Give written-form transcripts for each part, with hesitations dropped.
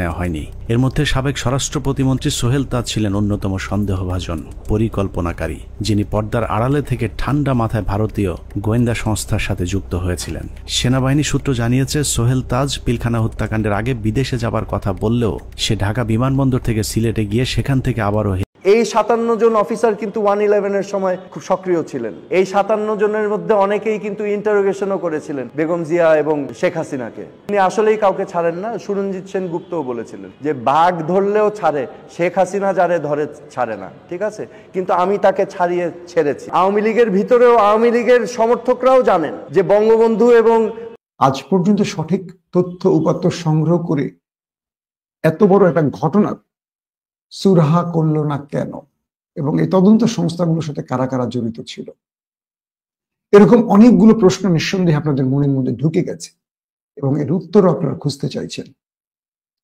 নেওয়া হয়নি। এর মধ্যে সাবেক স্বরাষ্ট্র প্রতিমন্ত্রী সোহেল তাজ ছিলেন অন্যতম সন্দেহভাজন পরিকল্পনাকারী, যিনি পর্দার আড়ালে থেকে ঠান্ডা মাথায় ভারতীয় গোয়েন্দা সংস্থার সাথে যুক্ত হয়েছিলেন। সেনাবাহিনী সূত্র জানিয়েছে, সোহেল তাজ পিলখানা হত্যাকাণ্ডের আগে বিদেশে যাবার কথা বললেও সে ঢাকা বিমানবন্দর থেকে সিলেটে গিয়ে সেখান থেকে আবারও এই 57 জন অফিসার কিন্তু 111-এর সময় খুব সক্রিয় ছিলেন। এই 57 জনের মধ্যে অনেকেই কিন্তু ইন্টারোগেশনও করেছিলেন বেগম জিয়া এবং শেখ হাসিনাকে। তিনি আসলেই কাউকে ছাড়েন না। সুরঞ্জিত সেনগুপ্তও বলেছিলেন যে বাঘ ধরলেও ছাড়ে, শেখ হাসিনা যারে ধরে ছাড়ে না, ঠিক আছে, কিন্তু আমি তাকে ছাড়িয়ে ছেড়েছি। আওয়ামী লীগের ভিতরেও আওয়ামী লীগের সমর্থকরাও জানেন যে বঙ্গবন্ধু এবং আজ পর্যন্ত সঠিক তথ্য উপাত্ত সংগ্রহ করে এত বড় একটা ঘটনা সুরাহা করলো না কেন, এবং এই তদন্ত সংস্থাগুলোর সাথে কারা কারা জড়িত ছিল, এরকম অনেকগুলো প্রশ্ন নিঃসন্দেহে আপনাদের মনের মধ্যে ঢুকে গেছে এবং এর উত্তরও আপনারা খুঁজতে চাইছেন।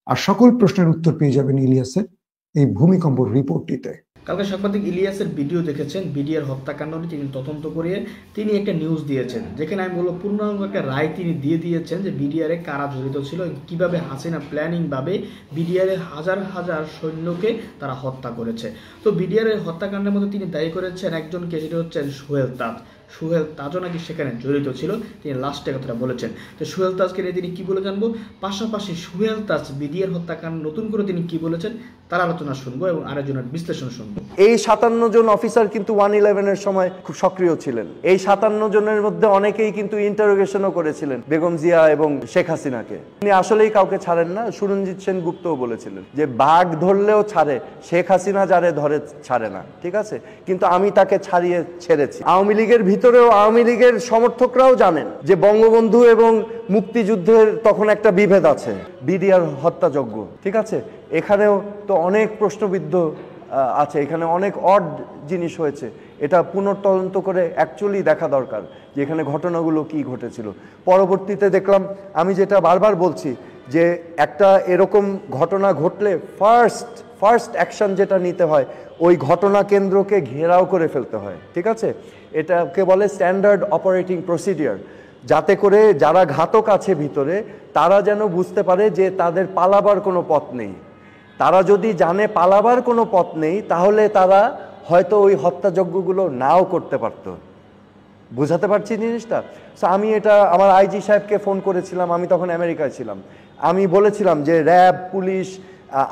আর সকল প্রশ্নের উত্তর পেয়ে যাবেন ইলিয়াসের এই ভূমিকম্প রিপোর্টটিতে। কালকে সাংবাদিক ইলিয়াসের ভিডিও দেখেছেন, বিডিআর হত্যাকাণ্ড নিয়ে তিনি তদন্ত করে তিনি একটা নিউজ দিয়েছেন, যেখানে আমি বলবো পূর্ণাঙ্গ একটা রায় তিনি দিয়ে দিয়েছেন যে বিডিআরে কারা জড়িত ছিল, কিভাবে হাসিনা প্ল্যানিংভাবে বিডিআরের হাজার হাজার সৈন্যকে তারা হত্যা করেছে। তো বিডিআরের হত্যাকাণ্ডের মধ্যে তিনি দায়ী করেছেন একজনকে, সেটা হচ্ছেন সোহেল তাজ। সোহেল তাজও নাকি সেখানে জড়িত ছিল, তিনি লাস্টে কথাটা বলেছেন। তো সোহেল তাজকে নিয়ে তিনি কি বলে জানবো, পাশাপাশি সোহেল তাজ বিডিআর হত্যাকাণ্ড নতুন করে তিনি কি বলেছেন তার আলোচনা শুনবো এবং আরেকজনের বিশ্লেষণ শুনবো। এই 57 জন অফিসার কিন্তু 111-এর সময় খুব সক্রিয় ছিলেন। এই 57 জনের মধ্যে অনেকেই কিন্তু ইন্টারোগেশনও করেছিলেন বেগম জিয়া এবং শেখ হাসিনাকে। তিনি আসলেই কাউকে ছাড়েন না। সুরঞ্জিত সেনগুপ্তও বলেছিলেন যে বাঘ ধরলেও ছাড়ে, শেখ হাসিনা যারে ধরে ছাড়ে না, ঠিক আছে, কিন্তু আমি তাকে ছাড়িয়ে ছেড়েছি। আওয়ামী লীগের ভিতরেও আওয়ামী লীগের সমর্থকরাও জানেন যে বঙ্গবন্ধু এবং মুক্তিযুদ্ধের তখন একটা বিভেদ আছে, বিডিআর হত্যাযজ্ঞ, ঠিক আছে, এখানেও তো অনেক প্রশ্নবিদ্ধ আছে, এখানে অনেক অড জিনিস হয়েছে। এটা পুনর্তদন্ত করে অ্যাকচুয়ালি দেখা দরকার যে এখানে ঘটনাগুলো কি ঘটেছিল। পরবর্তীতে দেখলাম, আমি যেটা বারবার বলছি, যে একটা এরকম ঘটনা ঘটলে ফার্স্ট অ্যাকশন যেটা নিতে হয়, ওই ঘটনা কেন্দ্রকে ঘেরাও করে ফেলতে হয়, ঠিক আছে, এটাকে বলে স্ট্যান্ডার্ড অপারেটিং প্রসিডিওর, যাতে করে যারা ঘাতক আছে ভিতরে তারা যেন বুঝতে পারে যে তাদের পালাবার কোনো পথ নেই। তারা যদি জানে পালাবার কোনো পথ নেই, তাহলে তারা হয়তো ওই হত্যাযজ্ঞগুলো নাও করতে পারত। বুঝাতে পারছি জিনিসটা? সো আমি এটা আমার আইজি সাহেবকে ফোন করেছিলাম, আমি তখন আমেরিকায় ছিলাম। আমি বলেছিলাম যে র্যাব, পুলিশ,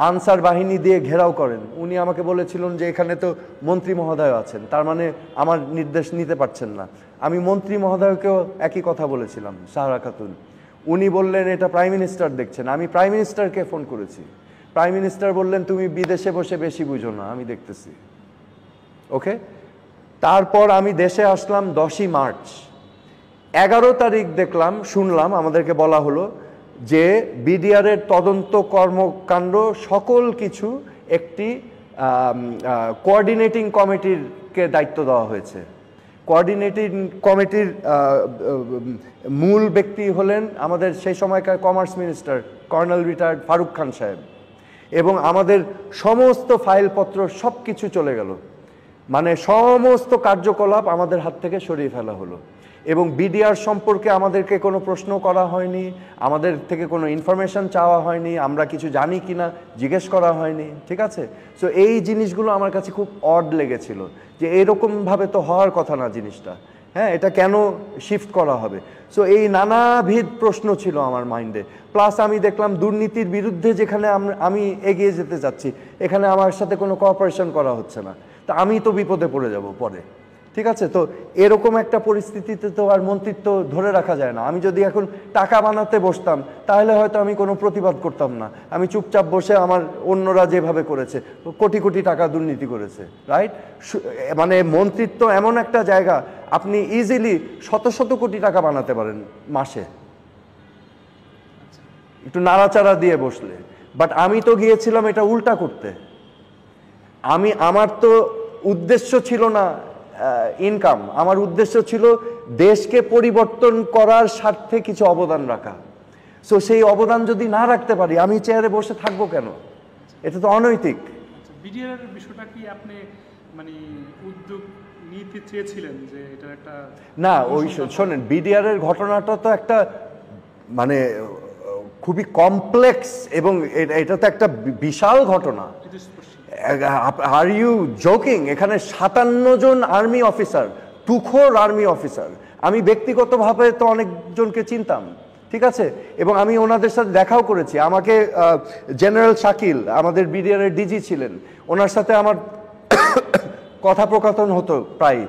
আনসার বাহিনী দিয়ে ঘেরাও করেন। উনি আমাকে বলেছিলেন যে এখানে তো মন্ত্রী মহোদয় আছেন, তার মানে আমার নির্দেশ নিতে পারছেন না। আমি মন্ত্রী মহোদয়কেও একই কথা বলেছিলাম, সাহারা খাতুন। উনি বললেন এটা প্রাইম মিনিস্টার দেখছেন। আমি প্রাইম মিনিস্টারকে ফোন করেছি। প্রাইম মিনিস্টার বললেন তুমি বিদেশে বসে বেশি বুঝো না, আমি দেখতেছি। ওকে, তারপর আমি দেশে আসলাম 10ই মার্চ। 11 তারিখ শুনলাম, আমাদেরকে বলা হলো যে বিডিআরের তদন্ত কর্মকাণ্ড সকল কিছু একটি কোঅর্ডিনেটিং কমিটিরকে দায়িত্ব দেওয়া হয়েছে। কোঅর্ডিনেটিং কমিটির মূল ব্যক্তি হলেন আমাদের সেই সময়কার commerce minister colonel retired Farooq Khan সাহেব, এবং আমাদের সমস্ত ফাইলপত্র সব কিছু চলে গেল, মানে সমস্ত কার্যকলাপ আমাদের হাত থেকে সরিয়ে ফেলা হলো। এবং বিডিআর সম্পর্কে আমাদেরকে কোনো প্রশ্ন করা হয়নি, আমাদের থেকে কোনো ইনফরমেশন চাওয়া হয়নি, আমরা কিছু জানি কি না জিজ্ঞেস করা হয়নি, ঠিক আছে। সো এই জিনিসগুলো আমার কাছে খুব অড লেগেছিল যে এরকমভাবে তো হওয়ার কথা না জিনিসটা, হ্যাঁ, এটা কেন শিফট করা হবে। সো এই নানাবিধ প্রশ্ন ছিল আমার মাইন্ডে। প্লাস আমি দেখলাম দুর্নীতির বিরুদ্ধে যেখানে আমি এগিয়ে যেতে চাচ্ছি, এখানে আমার সাথে কোনো কোঅপারেশন করা হচ্ছে না, তা আমি তো বিপদে পড়ে যাব পরে, ঠিক আছে। তো এরকম একটা পরিস্থিতিতে তো আর মন্ত্রিত্ব ধরে রাখা যায় না। আমি যদি এখন টাকা বানাতে বসতাম, তাহলে হয়তো আমি কোনো প্রতিবাদ করতাম না, আমি চুপচাপ বসে আমার অন্যরা যেভাবে করেছে কোটি কোটি টাকা দুর্নীতি করেছে, রাইট। মানে মন্ত্রিত্ব এমন একটা জায়গা, আপনি ইজিলি শত শত কোটি টাকা বানাতে পারেন মাসে, একটু নাড়াচাড়া দিয়ে বসলে। বাট আমি তো গিয়েছিলাম এটা উল্টা করতে। আমার তো উদ্দেশ্য ছিল না ইনকাম, আমার উদ্দেশ্য ছিল দেশকে পরিবর্তন করার স্বার্থে কিছু অবদান রাখা। সো সেই অবদান যদি না রাখতে পারি, আমি চেয়ারে বসে থাকবো কেন? এটা তো অনৈতিক। বিডিআর বিষয়টা কি আপনি মানে উদ্যোগ নিতে চেয়েছিলেন যে এটা একটা না, ওই শোনেন, বিডিআর এর ঘটনাটা তো একটা মানে খুবই কমপ্লেক্স, এবং এটা তো একটা বিশাল ঘটনা। Are you joking? এখানে 57 জন আর্মি অফিসার, তুখোর আর্মি অফিসার। আমি ব্যক্তিগতভাবে তো অনেকজনকে চিনতাম, ঠিক আছে, এবং আমি ওনাদের সাথে দেখাও করেছি। আমাকে জেনারেল শাকিল, আমাদের বিডিআর এর ডিজি ছিলেন, ওনার সাথে আমার কথোপকথন হতো প্রায়।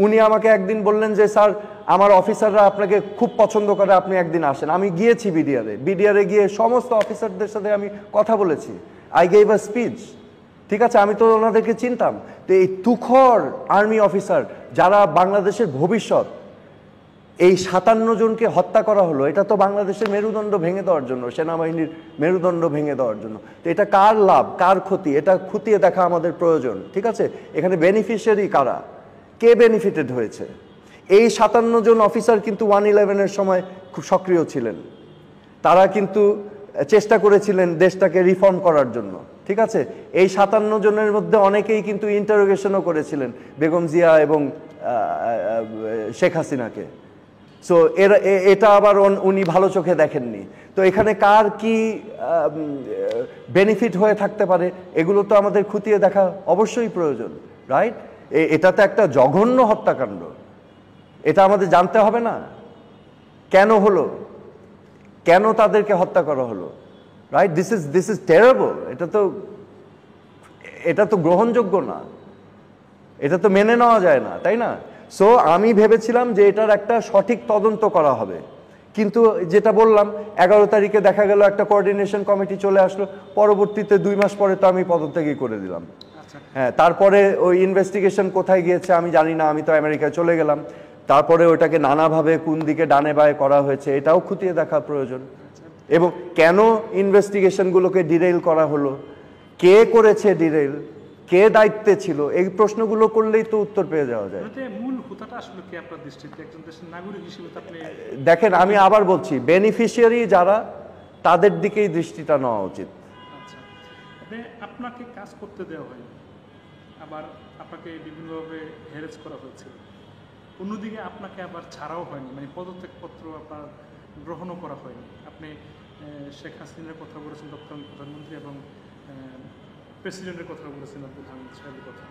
উনি আমাকে একদিন বললেন যে স্যার, আমার অফিসাররা আপনাকে খুব পছন্দ করে, আপনি একদিন আসেন। আমি গিয়েছি বিডিআরে গিয়ে সমস্ত অফিসারদের সাথে আমি কথা বলেছি। আই গেভ আ স্পিচ, ঠিক আছে, আমি তো ওনাদেরকে চিনতাম। তো এই তুখর আর্মি অফিসার যারা বাংলাদেশের ভবিষ্যৎ, এই 57 জনকে হত্যা করা হলো, এটা তো বাংলাদেশের মেরুদণ্ড ভেঙে দেওয়ার জন্য, সেনাবাহিনীর মেরুদণ্ড ভেঙে দেওয়ার জন্য। তো এটা কার লাভ, কার ক্ষতি, এটা খতিয়ে দেখা আমাদের প্রয়োজন, ঠিক আছে। এখানে বেনিফিশিয়ারি কারা, কে বেনিফিটেড হয়েছে? এই 57 জন অফিসার কিন্তু 111-এর সময় খুব সক্রিয় ছিলেন। তারা কিন্তু চেষ্টা করেছিলেন দেশটাকে রিফর্ম করার জন্য, ঠিক আছে। এই 57 জনের মধ্যে অনেকেই কিন্তু ইন্টারোগেশনও করেছিলেন বেগম জিয়া এবং শেখ হাসিনাকে। সো এটা আবার উনি ভালো চোখে দেখেননি। তো এখানে কার কি বেনিফিট হয়ে থাকতে পারে, এগুলো তো আমাদের খতিয়ে দেখা অবশ্যই প্রয়োজন, রাইট? এটা তো একটা জঘন্য হত্যাকাণ্ড, এটা আমাদের জানতে হবে না কেন হলো, কেন তাদেরকে হত্যা করা হলো, রাইট? This is terrible. এটা তো গ্রহণযোগ্য না, এটা তো মেনে নেওয়া যায় না, তাই না? সো আমি ভেবেছিলাম যে এটার একটা সঠিক তদন্ত করা হবে, কিন্তু যেটা বললাম 11 তারিখে দেখা গেল একটা কোঅর্ডিনেশন কমিটি চলে আসলো, পরবর্তীতে 2 মাস পরে তো আমি পদত্যাগই করে দিলাম। হ্যাঁ, তারপরে ওই ইনভেস্টিগেশন কোথায় গিয়েছে আমি জানি না, আমি তো আমেরিকায় চলে গেলাম। তারপরে ওটাকে নানাভাবে কোন দিকে ডানে বায়ে করা হয়েছে এটাও খতিয়ে দেখা প্রয়োজন, এবং কেন ইনভেস্টিগেশনগুলোকে ডিরেইল করা হলো, কে করেছে ডিরেইল, কে দায়িত্বে ছিল, এই প্রশ্নগুলো করলেই তো উত্তর পেয়ে যাওয়া যায়। মূল হোতাটা আসলে কি আপনার দৃষ্টিতে একজন দেশের নাগরিক হিসেবে আপনি দেখেন, আমি আবার বলছি, বেনিফিশিয়ারি যারা, তাদের দিকেই দৃষ্টিটা নেওয়া উচিত। আচ্ছা, আপনাকে কাজ করতে দেওয়া হয়, আবার আপনাকে বিভিন্নভাবে হ্যারাস করা হয়েছে, অন্যদিকে আপনাকে আবার ছাড়াও হয়নি, মানে পদত্যাগপত্র আপনার গ্রহণও করা হয়নি। আপনি শেখ হাসিনার কথা বলেছেন, তৎকালীন প্রধানমন্ত্রী, এবং প্রেসিডেন্টের কথা বলেছেন, প্রধানমন্ত্রীর কথা।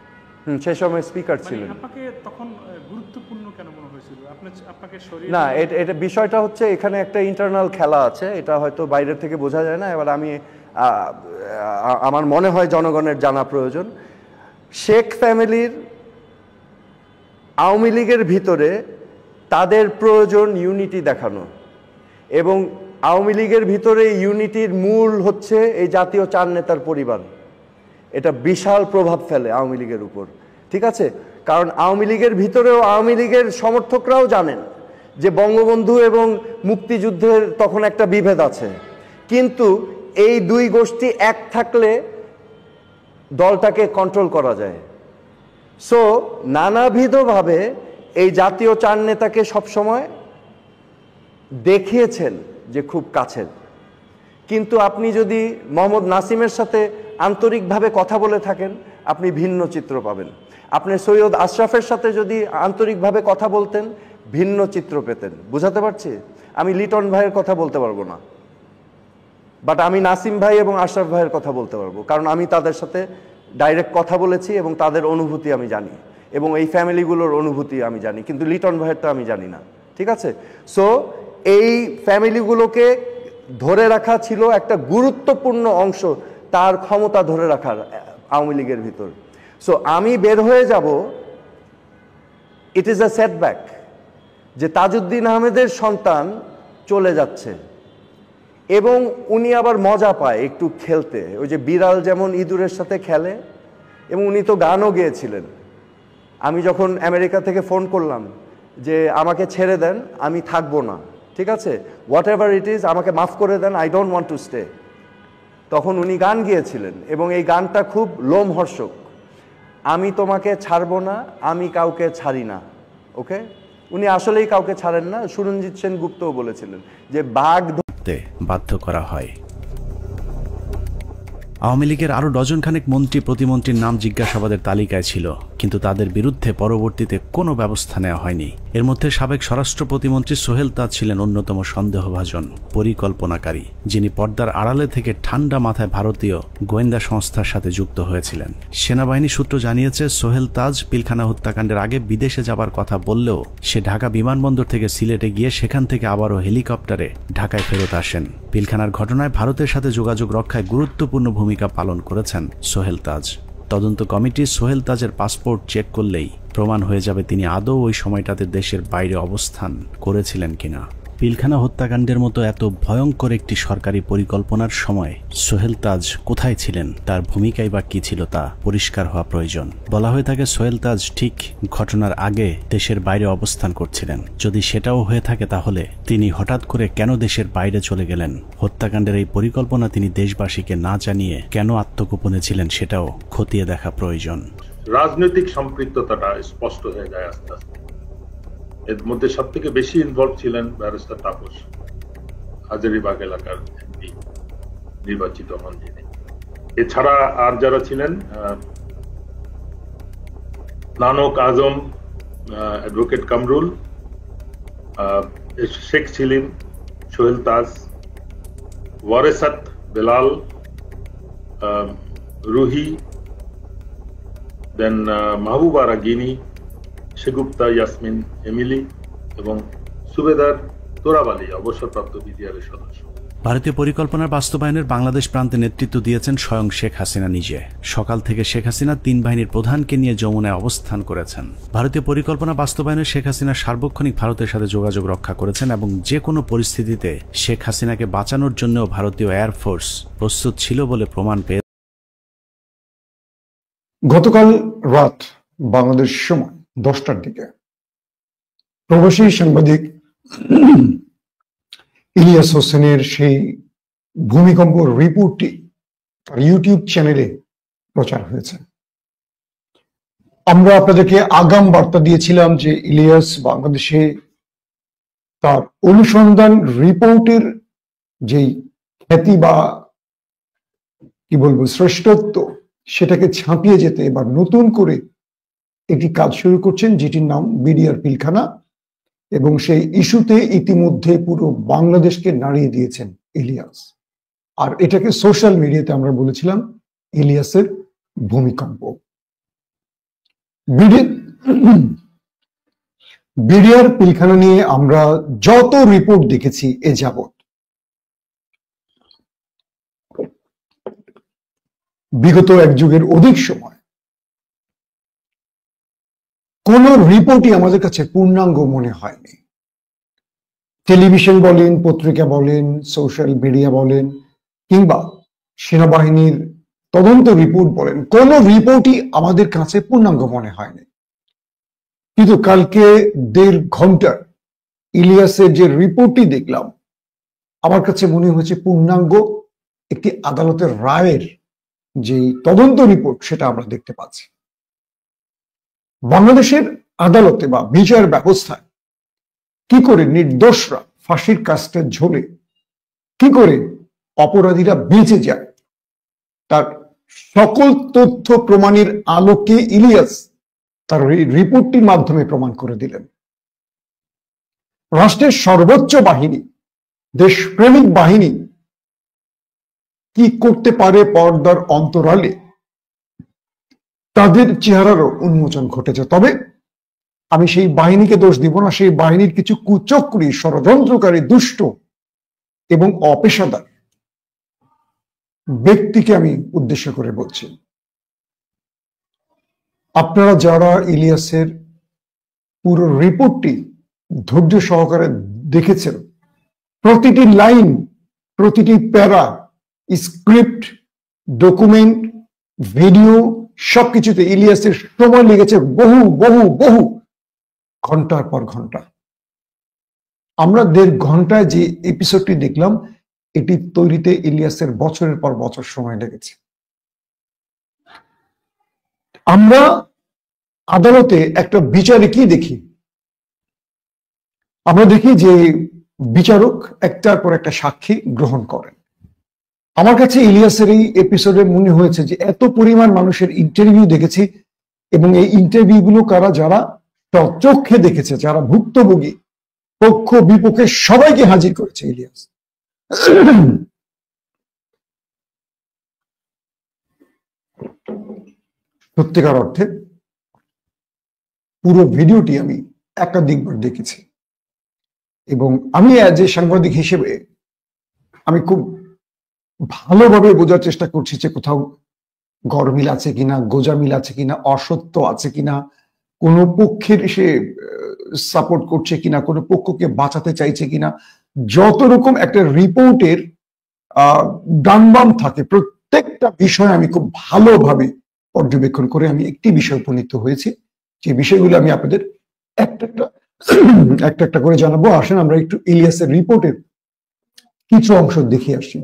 সেই সময় স্পিকার ছিলেন। আপনাকে তখন গুরুত্বপূর্ণ কেন মনে হয়েছিল? আপনাকে সরিয়ে না, এটা বিষয়টা হচ্ছে এখানে একটা ইন্টারনাল খেলা আছে, এটা হয়তো বাইরের থেকে বোঝা যায় না। এবার আমার মনে হয় জনগণের জানা প্রয়োজন। শেখ ফ্যামিলির আওয়ামী লীগের ভিতরে তাদের প্রয়োজন ইউনিটি দেখানো, এবং আওয়ামী লীগের ভিতরে ইউনিটির মূল হচ্ছে এই জাতীয় 4 নেতার পরিবার। এটা বিশাল প্রভাব ফেলে আওয়ামী লীগের উপর, ঠিক আছে। কারণ আওয়ামী লীগের ভিতরেও আওয়ামী লীগের সমর্থকরাও জানেন যে বঙ্গবন্ধু এবং মুক্তিযুদ্ধের তখন একটা বিভেদ আছে, কিন্তু এই 2 গোষ্ঠী এক থাকলে দলটাকে কন্ট্রোল করা যায়। সো নানাবিধভাবে এই জাতীয় 4 নেতাকে সবসময় দেখিয়েছেন যে খুব কাছের, কিন্তু আপনি যদি মোহাম্মদ নাসিমের সাথে আন্তরিকভাবে কথা বলে থাকেন, আপনি ভিন্ন চিত্র পাবেন। আপনি সৈয়দ আশরাফের সাথে যদি আন্তরিকভাবে কথা বলতেন, ভিন্ন চিত্র পেতেন। বুঝাতে পারছি? আমি লিটন ভাইয়ের কথা বলতে পারবো না, বাট আমি নাসিম ভাই এবং আশরাফ ভাইয়ের কথা বলতে পারবো, কারণ আমি তাদের সাথে ডাইরেক্ট কথা বলেছি এবং তাদের অনুভূতি আমি জানি, এবং এই ফ্যামিলিগুলোর অনুভূতি আমি জানি, কিন্তু লিটন ভাইয়েরটা আমি জানি না, ঠিক আছে। সো এই ফ্যামিলিগুলোকে ধরে রাখা ছিল একটা গুরুত্বপূর্ণ অংশ তার ক্ষমতা ধরে রাখার আওয়ামী লীগের ভিতর। সো আমি বের হয়ে যাব, ইট ইজ আ সেটব্যাক যে তাজউদ্দিন আহমেদের সন্তান চলে যাচ্ছে, এবং উনি আবার মজা পায় একটু খেলতে, ওই যে বিড়াল যেমন ইঁদুরের সাথে খেলে, এবং উনি তো গানও গেয়েছিলেন। আমি যখন আমেরিকা থেকে ফোন করলাম যে আমাকে ছেড়ে দেন, আমি থাকবো না, ঠিক আছে, হোয়াট এভার ইট ইজ, আমাকে মাফ করে দেন, I don't want to stay, তখন উনি গান গিয়েছিলেন, এবং এই গানটা খুব লোমহর্ষক। আমি তোমাকে ছাড়বো না, আমি কাউকে ছাড়ি না। ওকে, উনি আসলেই কাউকে ছাড়েন না। সুরঞ্জিত সেনগুপ্তও বলেছিলেন যে বাঘ ধরতে বাধ্য করা হয়। আওয়ামী লীগের আরও ডজনখানেক মন্ত্রী প্রতিমন্ত্রীর নাম জিজ্ঞাসাবাদের তালিকায় ছিল, কিন্তু তাদের বিরুদ্ধে পরবর্তীতে কোনো ব্যবস্থা নেওয়া হয়নি। এর মধ্যে সাবেক স্বরাষ্ট্র প্রতিমন্ত্রী সোহেল তাজ ছিলেন অন্যতম সন্দেহভাজন পরিকল্পনাকারী, যিনি পর্দার আড়ালে থেকে ঠান্ডা মাথায় ভারতীয় গোয়েন্দা সংস্থার সাথে যুক্ত হয়েছিলেন। সেনাবাহিনী সূত্র জানিয়েছে, সোহেল তাজ পিলখানা হত্যাকাণ্ডের আগে বিদেশে যাবার কথা বললেও সে ঢাকা বিমানবন্দর থেকে সিলেটে গিয়ে সেখান থেকে আবারও হেলিকপ্টারে ঢাকায় ফেরত আসেন। পিলখানার ঘটনায় ভারতের সাথে যোগাযোগ রক্ষায় গুরুত্বপূর্ণ ভূমিকা পালন করেছেন সোহেল তাজ। তদন্ত কমিটি সোহেল তাজের পাসপোর্ট চেক করলেই প্রমাণ হয়ে যাবে তিনি আদৌ ওই সময়টাতে দেশের বাইরে অবস্থান করেছিলেন কিনা। পিলখানা হত্যাকাণ্ডের মতো এত ভয়ঙ্কর একটি সরকারি পরিকল্পনার সময় সোহেল তাজ কোথায় ছিলেন, তার ভূমিকাই বা কি ছিল তা পরিষ্কার হওয়া প্রয়োজন। বলা হয়ে থাকে সোহেল তাজ ঠিক ঘটনার আগে দেশের বাইরে অবস্থান করছিলেন। যদি সেটাও হয়ে থাকে তাহলে তিনি হঠাৎ করে কেন দেশের বাইরে চলে গেলেন? হত্যাকাণ্ডের এই পরিকল্পনা তিনি দেশবাসীকে না জানিয়ে কেন আত্মগোপনে ছিলেন সেটাও খতিয়ে দেখা প্রয়োজন। রাজনৈতিক সম্পৃক্ততাটা স্পষ্ট হয়ে যায় আস্তে আস্তে। এর মধ্যে সব থেকে বেশি ইনভলভ ছিলেন ব্যারিস্টার তাপস, হাজারীবাগ এলাকার এমপি নির্বাচিত হন যিনি। এছাড়া আর যারা ছিলেন, নানক আজম, অ্যাডভোকেট কামরুল, শেখ সেলিম, সোহেল তাজ, ওয়ারেসাত বেলাল, রুহি, দেন মাহবুবা রাগিনী, শেগুপ্তা ইয়াসমিন এমিলি এবং সুবেদার তোরাব আলী, অবসরপ্রাপ্ত বিডিআরের সদস্য। ভারতীয় পরিকল্পনার বাস্তবায়নের বাংলাদেশ প্রান্তে নেতৃত্ব দিয়েছেন স্বয়ং শেখ হাসিনা নিজে। সকাল থেকে শেখ হাসিনা 3 বাহিনীর প্রধানকে নিয়ে যমুনায় অবস্থান করেছেন। ভারতীয় পরিকল্পনা বাস্তবায়নে শেখ হাসিনা সার্বক্ষণিক ভারতের সাথে যোগাযোগ রক্ষা করেছেন এবং যে কোনো পরিস্থিতিতে শেখ হাসিনাকে বাঁচানোর জন্য ভারতীয় এয়ারফোর্স প্রস্তুত ছিল বলে প্রমাণ পেয়ে গতকাল রাত বাংলাদেশ সময় 10টার দিকে প্রবাসী সাংবাদিক ইলিয়াস হোসেনের সেই ভূমিকম্প রিপোর্টটি তার ইউটিউব চ্যানেলে প্রচার হয়েছে। আমরা আপনাদেরকে আগাম বার্তা দিয়েছিলাম যে ইলিয়াস বাংলাদেশে তার অনুসন্ধান রিপোর্টের যেই খ্যাতি বা কি বলবো শ্রেষ্ঠত্ব, সেটাকে ছাপিয়ে যেতে এবার নতুন করে একটি কাজ শুরু করছেন, যেটির নাম বিডিআর পিলখানা, এবং সেই ইস্যুতে ইতিমধ্যে পুরো বাংলাদেশকে নাড়িয়ে দিয়েছেন ইলিয়াস। আর এটাকে সোশ্যাল মিডিয়াতে আমরা বলেছিলাম ইলিয়াসের ভূমিকম্প। বিডিআর পিলখানা নিয়ে আমরা যত রিপোর্ট দেখেছি এ যাবৎ, বিগত এক যুগের অধিক সময়, কোন রিপোর্টই আমাদের কাছে পূর্ণাঙ্গ মনে হয়নি। টেলিভিশন বলেন, পত্রিকা বলেন, সোশ্যাল মিডিয়া বলেন, কিংবা সেনাবাহিনীর তদন্ত রিপোর্ট বলেন, কোন রিপোর্টই আমাদের কাছে পূর্ণাঙ্গ মনে হয়নি। কিন্তু কালকে 1.5 ঘন্টার ইলিয়াসের যে রিপোর্টটি দেখলাম, আমার কাছে মনে হয়েছে পূর্ণাঙ্গ একটি আদালতের রায়ের যে তদন্ত রিপোর্ট সেটা আমরা দেখতে পাচ্ছি। বাংলাদেশের আদালতে বা বিচার ব্যবস্থায় কি করে নির্দোষরা ফাঁসির কাস্টের ঝোলে, কি করে অপরাধীরা বেঁচে যায়, তার সকল তথ্য প্রমাণের আলোকে ইলিয়াস তার রিপোর্টটির মাধ্যমে প্রমাণ করে দিলেন। রাষ্ট্রের সর্বোচ্চ বাহিনী, দেশপ্রেমিক বাহিনী কি করতে পারে পর্দার অন্তরালে, তাদের চেহারারও উন্মোচন ঘটেছে। তবে আমি সেই বাহিনীকে দোষ দিব না, সেই বাহিনীর কিছু কুচক্রী, ষড়যন্ত্রকারী, দুষ্ট এবং অপেশাদার ব্যক্তিকে আমি উদ্দেশ্য করে বলছি। আপনারা যারা ইলিয়াসের পুরো রিপোর্টটি ধৈর্য সহকারে দেখেছেন, প্রতিটি লাইন, প্রতিটি প্যারা, স্ক্রিপ্ট, ডকুমেন্ট, ভিডিও, সবকিছুতে ইলিয়াসের সময় লেগেছে বহু বহু বহু ঘন্টার পর ঘন্টা। আমরা 1.5 ঘন্টায় যে এপিসোডটি দেখলাম, এটি তৈরিতে ইলিয়াসের বছরের পর বছর সময় লেগেছে। আমরা আদালতে একটা বিচারে কি দেখি? আমরা দেখি যে বিচারক একটার পর একটা সাক্ষী গ্রহণ করেন। আমার কাছে ইলিয়াসের এই এপিসোডে মনে হয়েছে যে এত পরিমাণ মানুষের ইন্টারভিউ দেখেছি, এবং এই ইন্টারভিউ গুলো যারা চোখে দেখেছে, যারা ভুক্তভোগী, পক্ষ বিপক্ষে সবাইকে হাজির করেছে ইলিয়াস। সত্যিকার অর্থে পুরো ভিডিওটি আমি একাধিকবার দেখেছি এবং আমি যে সাংবাদিক হিসেবে আমি খুব ভালোভাবে বোঝার চেষ্টা করছি যে কোথাও গরমিল আছে কিনা, গোজামিল আছে কিনা, অসত্য আছে কিনা, কোন পক্ষের সে সাপোর্ট করছে কিনা, কোন পক্ষকে বাঁচাতে চাইছে কিনা। যত রকম একটা রিপোর্টের ডান বাম থাকে, প্রত্যেকটা বিষয় আমি খুব ভালোভাবে পর্যবেক্ষণ করে আমি একটি বিষয় উপনীত হয়েছি, যে বিষয়গুলো আমি আপনাদের একটা একটা করে জানাবো। আসেন আমরা একটু ইলিয়াসের রিপোর্টের কিছু অংশ দেখে আসি।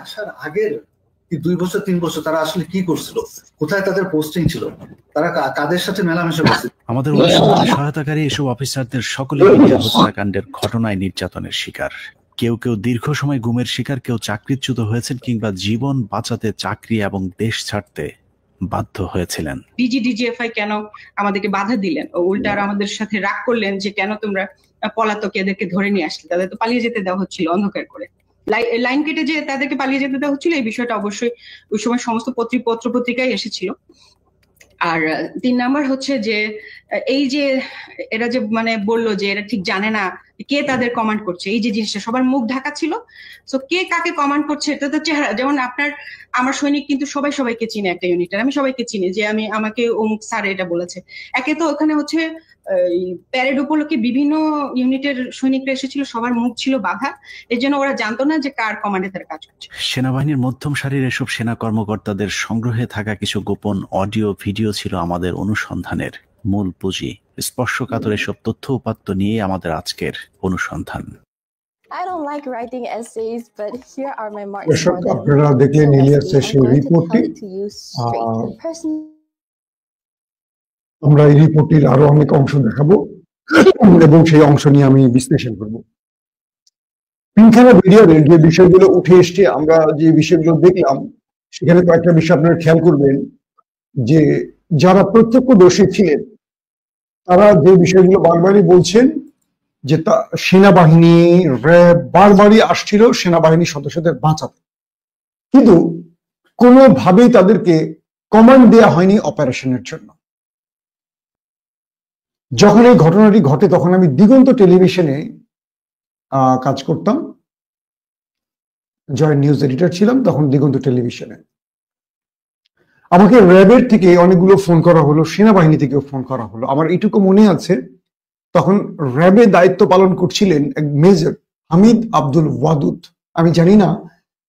আসার আগের 2 বছর 3 বছর তারা আসলে কি করছিল, কোথায় তাদের পোস্টিং ছিল, তারা কাদের সাথে মেলামেশা করছিল। আমাদের অনুসন্ধানে সহায়তাকারী এসব অফিসারদের সকলে মিডিয়া হত্যাকাণ্ডের ঘটনায় নির্যাতনের শিকার। কেউ কেউ দীর্ঘ সময় গুমের শিকার, কেউ চাকরিচ্যুত হয়েছেন কিংবা জীবন বাঁচাতে চাকরি এবং দেশ ছাড়তে বাধ্য হয়েছিলেন। ডিজিএফআই কেন আমাদেরকে বাধা দিলেন, উল্টা আর আমাদের সাথে রাগ করলেন যে কেন তোমরা পলাতক এদেরকে ধরে নিয়ে আসলে, তাদের তো পালিয়ে যেতে দেওয়া হচ্ছিল অন্ধকার করে, লাইন কেটে যে তাদেরকে পালিয়ে যেতে দেওয়া হচ্ছিল। এই বিষয়টা অবশ্যই ওই সময় সমস্ত পত্র পত্রিকায় এসেছিল। আর 3 নাম্বার হচ্ছে যে এই যে এরা যে মানে বললো যে এরা ঠিক জানে না কে তাদের কমান্ড করছে, এই যে জিনিসটা সবার মুখ ঢাকা ছিল। সো কে কাকে কমান্ড করছে এটা তো চেহারা, যেমন আমার সৈনিক কিন্তু সবাইকে চিনে একটা ইউনিটের, আমি সবাইকে চিনি যে আমাকে অমুক স্যার এটা বলেছে। একে তো ওখানে হচ্ছে প্যারেড উপলক্ষে বিভিন্ন ইউনিটের সৈনিকরা এসেছিল, সবার মুখ ছিল বাধা, এর জন্য ওরা জানতো না যে কার কমান্ডে তারা কাজ করছে। সেনাবাহিনীর মধ্যম সারির এসব সেনা কর্মকর্তাদের সংগ্রহে থাকা কিছু গোপন অডিও ভিডিও ছিল আমাদের অনুসন্ধানের মূল পুঁজি। স্পর্শকাতর এসব তথ্য উপাত্ত নিয়ে আমাদের আজকের অনুসন্ধান। আপনারা দেখলেন ইলিয়াসের সেই রিপোর্টটি। আমরা এই রিপোর্টটির আরো অনেক অংশ দেখাবো এবং সেই অংশ নিয়ে আমি বিশ্লেষণ করব। পিলখানা ভিডিওর যে বিষয়গুলো উঠে এসছে, আমরা যে বিষয়গুলো দেখলাম, সেখানে কয়েকটা বিষয় আপনারা খেয়াল করবেন যে যারা প্রত্যক্ষদর্শী ছিলেন তারা যে বিষয়গুলো বারবারই বলছেন যে সেনাবাহিনী, র্যাব বারবারই আসছিল সেনাবাহিনীর সদস্যদের বাঁচাতে, কিন্তু কোনোভাবেই তাদেরকে কমান্ড দেওয়া হয়নি অপারেশনের জন্য। যখন এই ঘটনাটি ঘটে তখন আমি দিগন্ত টেলিভিশনে কাজ করতাম, জয়েন্ট নিউজ এডিটর ছিলাম তখন দিগন্ত টেলিভিশনে। আমাকে র্যাবের থেকে অনেকগুলো ফোন করা হলো, সেনাবাহিনী থেকেও ফোন করা হলো। আমার এটুকু মনে আছে, তখন র্যাবে দায়িত্ব পালন করছিলেন এক মেজর হামিদ আব্দুল ওয়াদুদ। আমি জানি না